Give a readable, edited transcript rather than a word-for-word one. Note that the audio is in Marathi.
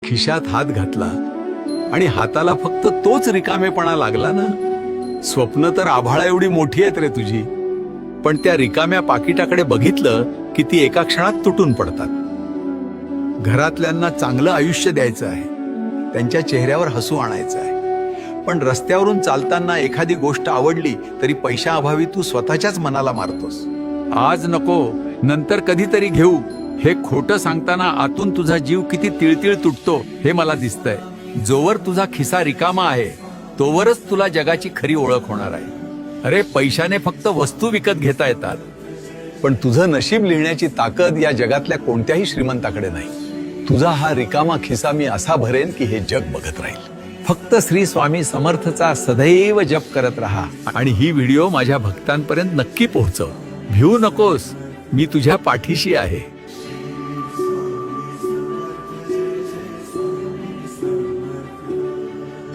खिशात हात घातला आणि हाताला फक्त तोच रिकामेपणा लागला ना. स्वप्न तर आभाळा एवढी मोठी आहेत रे तुझी, पण त्या रिकाम्या पाकिटाकडे बघितलं की ती एका क्षणात तुटून पडतात. घरातल्यांना चांगलं आयुष्य द्यायचं आहे, त्यांच्या चेहऱ्यावर हसू आणायचं आहे, पण रस्त्यावरून चालताना एखादी गोष्ट आवडली तरी पैशाअभावी तू स्वतःच्याच मनाला मारतोस. आज नको, नंतर कधीतरी घेऊ, हे खोटं सांगताना आतून तुझा जीव किती तिळतिळ तुटतो हे मला दिसतंय. जोवर तुझा खिसा रिकामा आहे तोवरच तुला जगाची खरी ओळख होणार आहे. अरे पैशाने फक्त वस्तू विकत घेता येतात, पण तुझं नशीब लिहिण्याची ताकद या जगातल्या कोणत्याही श्रीमंताकडे नाही. तुझा हा रिकामा खिसा मी असा भरेन की हे जग बघत राहील. फक्त श्री स्वामी समर्थचा सदैव जप करत राहा आणि ही व्हिडिओ माझ्या भक्तांपर्यंत नक्की पोहोचव. भिवू नकोस, मी तुझ्या पाठीशी आहे.